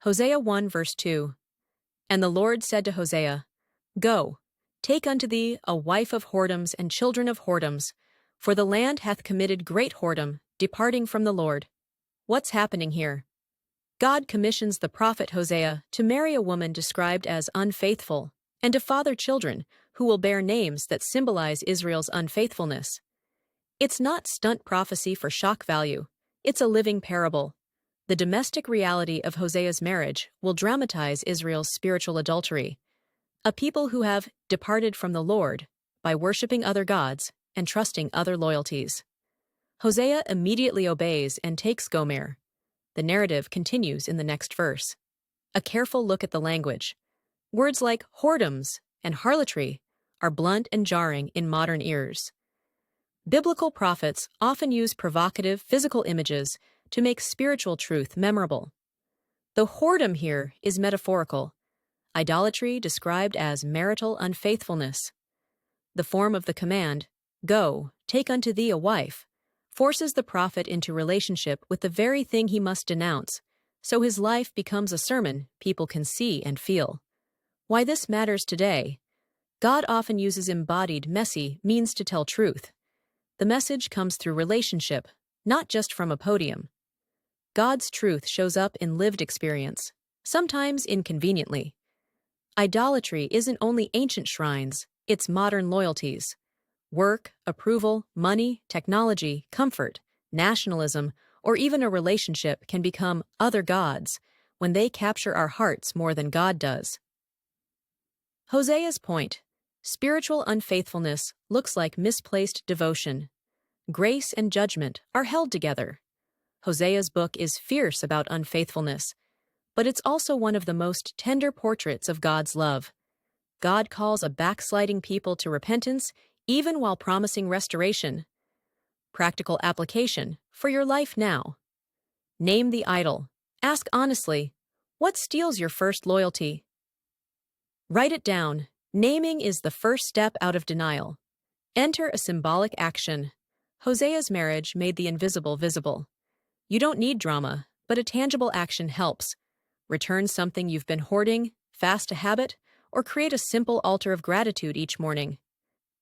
Hosea 1 verse 2. And the Lord said to Hosea, Go, take unto thee a wife of whoredoms and children of whoredoms, for the land hath committed great whoredom, departing from the Lord. What's happening here? God commissions the prophet Hosea to marry a woman described as unfaithful, and to father children who will bear names that symbolize Israel's unfaithfulness. It's not stunt prophecy for shock value. It's a living parable. The domestic reality of Hosea's marriage will dramatize Israel's spiritual adultery, a people who have departed from the Lord by worshiping other gods and trusting other loyalties. Hosea immediately obeys and takes Gomer. The narrative continues in the next verse. A careful look at the language. Words like whoredoms and harlotry are blunt and jarring in modern ears. Biblical prophets often use provocative physical images to make spiritual truth memorable. The whoredom here is metaphorical, idolatry described as marital unfaithfulness. The form of the command, Go, take unto thee a wife, forces the prophet into relationship with the very thing he must denounce, so his life becomes a sermon people can see and feel. Why this matters today? God often uses embodied, messy means to tell truth. The message comes through relationship, not just from a podium. God's truth shows up in lived experience, sometimes inconveniently. Idolatry isn't only ancient shrines, it's modern loyalties. Work, approval, money, technology, comfort, nationalism, or even a relationship can become other gods when they capture our hearts more than God does. Hosea's point: spiritual unfaithfulness looks like misplaced devotion. Grace and judgment are held together. Hosea's book is fierce about unfaithfulness, but it's also one of the most tender portraits of God's love. God calls a backsliding people to repentance even while promising restoration. Practical application for your life now. Name the idol. Ask honestly, what steals your first loyalty? Write it down. Naming is the first step out of denial. Enter a symbolic action. Hosea's marriage made the invisible visible. You don't need drama, but a tangible action helps. Return something you've been hoarding, fast a habit, or create a simple altar of gratitude each morning.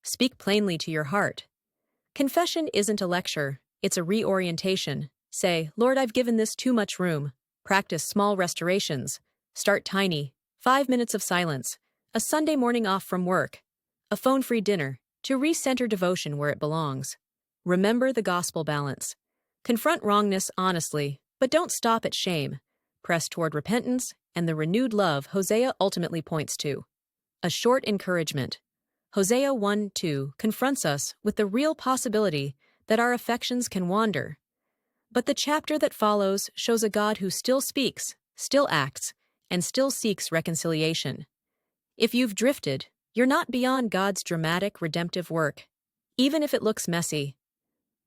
Speak plainly to your heart. Confession isn't a lecture, it's a reorientation. Say, Lord, I've given this too much room. Practice small restorations. Start tiny. 5 minutes of silence. A Sunday morning off from work. A phone-free dinner. To recenter devotion where it belongs. Remember the gospel balance. Confront wrongness honestly, but don't stop at shame. Press toward repentance and the renewed love Hosea ultimately points to. A short encouragement. Hosea 1:2 confronts us with the real possibility that our affections can wander. But the chapter that follows shows a God who still speaks, still acts, and still seeks reconciliation. If you've drifted, you're not beyond God's dramatic, redemptive work, even if it looks messy.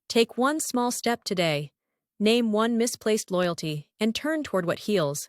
Take one small step today, name one misplaced loyalty, and turn toward what heals.